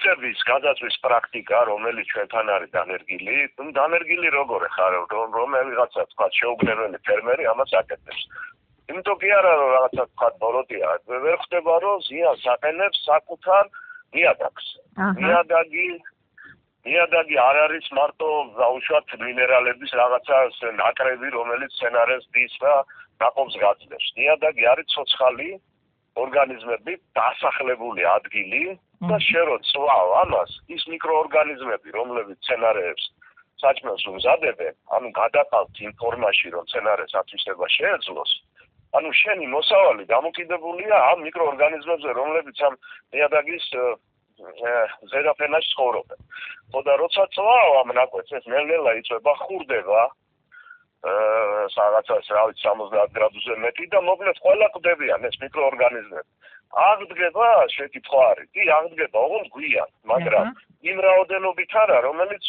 მიწების გადაწვის პრაქტიკა, რომელიც ჩვენთან არის დანერგილი, დანერგილი როგორ ხარ, რომელიღაცა თქვა შეუგნებელი ფერმერი ამას აკეთებს. იმიტომ კი არა რომ რაღაცა თქვა ბოროტია, ვერ ხდება რომ ზიანს აყენებს საკუთარ ნიადაგს. ნიადაგი არ არის მარტო დაუშვათ მინერალების რაღაცა ნაკრები, რომელიც სცენარეს დის და ნაყოფს გაძლევს. ნიადაგი არის ცოცხალი ორგანიზმები დასახლებული ადგილი და შერო წვავ ამას ის მიკროორგანიზმები, რომლებიც სცენარებს საჭმელს უმზადებენ, ანუ გადაყავთ ინფორმაში, რომ სცენარეს ათვისება შეეძლოს. ანუ შენი მოსავალი დამოკიდებულია ამ მიკროორგანიზმებზე, რომლებიც ამ ნიადაგის ზედაფენაში ცხოვრობენ. ხო და როცა წვავ ამ ნაკვეთს ეს ნელ-ნელა იწვება, ხურდება რაღაცას რა ვიცი 70 გრადუსზე მეტი და მოკლედ ყველა კვდებიან ეს მიკროორგანიზმები. აღდგება შეკითხვა არის. კი, აღდგება ოღონდ გვიან, მაგრამ იმ რაოდენობით არა, რომელიც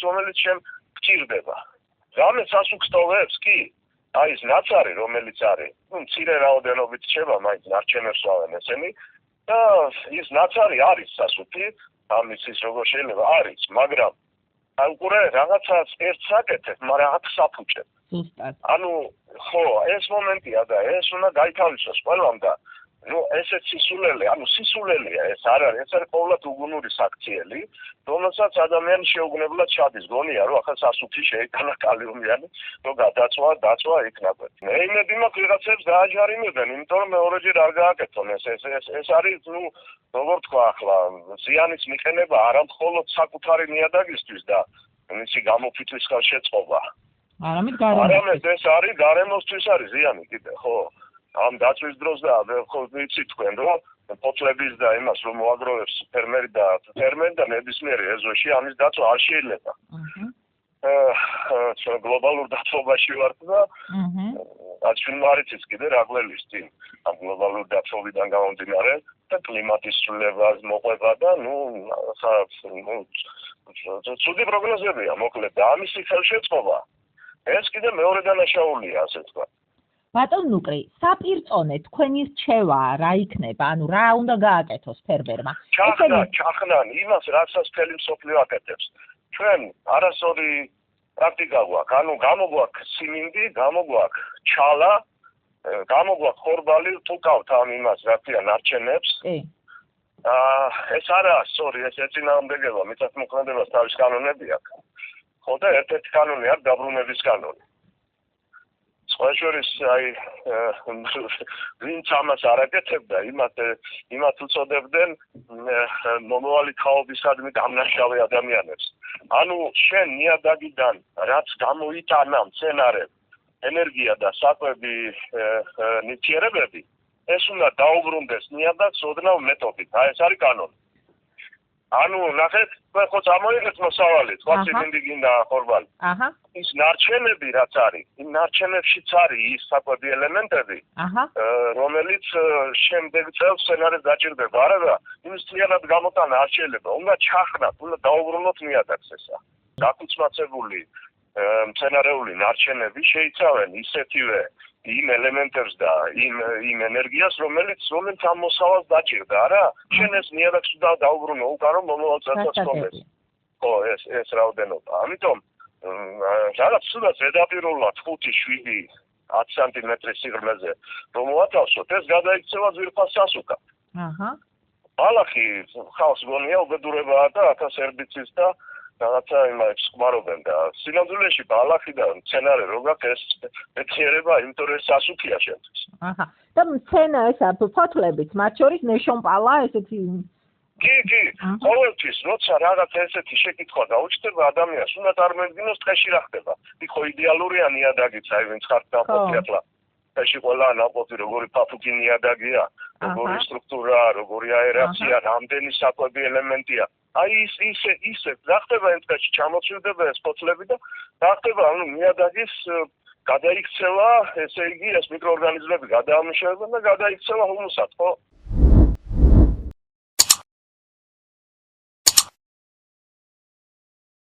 შენ გჭირდება. რამე სასუქსტოვებს კი, აი ეს ნაცარი, რომელიც არის, მცირე რაოდენობით რჩება, მაინც ნარჩენებს ვავენ ესენი და ის ნაცარი არის სასუქი, ამის ის როგორ შეიძლება არის, მაგრამ აი უკვე რაღაცას ერთს აკეთებ, მაგრამ აქ საფუჭებ. ანუ ხო, ეს მომენტია და ეს უნდა გაითავისოს ყველამ და ნუ ესეც სისულელე, ანუ სისულელეა ეს არ არის, ეს არის ყოველად უგუნური საქციელი, რომელსაც ადამიანი შეუგნებლად ჩადის, გონია რომ ახლა სასუქი შეიტანა კალიუმიანი, რომ დაწვა იქნება. მე იმედი მაქვს ვიღაცებს დააჯარიმებენ, იმიტომ რომ მეორეჯერ არ გააკეთონ ეს არის ნუ როგორ თქვა ახლა, ზიანის მიყენება არა მხოლოდ საკუთარი ნიადაგისთვის და მისი გამოფიტვის ხელშეწყობა. არამედ ეს არის გარემოსთვის არის ზიანი კიდე, ხო? ამ დაწვის დროს და ხო ვიცი თქვენ რომ ფოთლების და იმას რომ მოაგროვებს ფერმერი და ნებისმიერი ეზოში ამის დაწვა არ შეიძლება. ჩვენ გლობალურ დათბობაში ვართ და ჩვენ მარიცის კიდე რა გველის წინ ამ გლობალურ დათბობიდან გამომდინარე და კლიმატის ცვლილებას მოყვება და ცუდი პროგნოზებია მოკლედ და ამისი ხელშეწყობა ეს კიდე მეორე დანაშაულია ასე თქვა. ბატონ ნუკრი, საპირწონე თქვენი რჩევა რა იქნება? ანუ რა უნდა გააკეთოს ფერმერმა? ჩახნან იმას, რასაც მთელი მსოფლიო აკეთებს. ჩვენ არასორი პრაქტიკა გვაქვს, ანუ გამოგვაქვს სიმინდი, გამოგვაქვს ჩალა, გამოგვაქვს ხორბალი, თუკავთ ამ იმას, რა ქვია, ნარჩენებს. ეს არაა სწორი, ეს ეწინააღმდეგება მიწათმოქმედებას თავის კანონები აქვს. ხო და ერთ-ერთი კანონი არის დაბრუნების კანონი. სხვა შორის აი ვინც ამას არ აკეთებდა, იმათ უწოდებდნენ მომავალი თაობისადმი დამნაშავე ადამიანებს. ანუ შენ ნიადაგიდან რაც გამოიტანა მცენარემ ენერგია და საკვები ნივთიერებები, ეს უნდა დაუბრუნდეს ნიადაგს ოდნავ მეთოდით. აი ეს არის კანონი. ანუ ნახეთ, ხო წამოიღეთ მოსავალი, სხვა სიმინდი გინდა ხორბალი. ის ნარჩენები რაც არის, იმ ნარჩენებშიც არის ის საკვები ელემენტები, რომელიც შემდეგ წელს სცენარეს დაჭირდება, არა და იმის მთლიანად გამოტანა არ შეიძლება. უნდა ჩახნათ, უნდა დაუბრუნოთ ნიადაგს ესა. გაკუცმაცებული მცენარეული ნარჩენები შეიცავენ ისეთივე იმ ელემენტებს და იმ ენერგიას, რომელიც ამ მოსავალს დაჭირდა, არა? შენ ეს ნიადაგს უნდა დაუბრუნო, უკარო მომავალ წელსაც კონდეს. ხო, ეს რაოდენობა. ამიტომ რაღაც სულაც ზედაპირულად 5-7 10 სანტიმეტრის სიღრმეზე რომ მოათავსოთ, ეს გადაიქცევა ძვირფას სასუქა. ბალახი ხალხს გონია უბედურებაა და 1000 ჰერბიციდს და რაღაცა იმას ხმარობენ და სინამდვილეში ბალახი და მცენარე როგაქ ეს მეციერება, იმიტომ რომ სასუქია შემთხვევით. და მცენა ესა ფოთლებით, მათ შორის ნეშომპალა ესეთი კი, ყოველთვის როცა რაღაც ესეთი შეკითხვა გაუჩნდება ადამიანს, უნდა წარმოედგინოს ტყეში რა ხდება. იქ იდეალურია ნიადაგიც, აი ვინც ხართ ნაყოფი ახლა. ტყეში ყველა ნაყოფი როგორი ფაფუქი ნიადაგია, როგორი სტრუქტურა, როგორი აერაცია, რამდენი საკვები ელემენტია. აი ისე რა ხდება იმ ტყეში ჩამოწვდება ეს ფოთლები და რა ხდება ანუ ნიადაგის გადაიქცევა, ესე იგი ეს მიკროორგანიზმები გადაამუშავებენ და გადაიქცევა ჰუმუსად, ხო?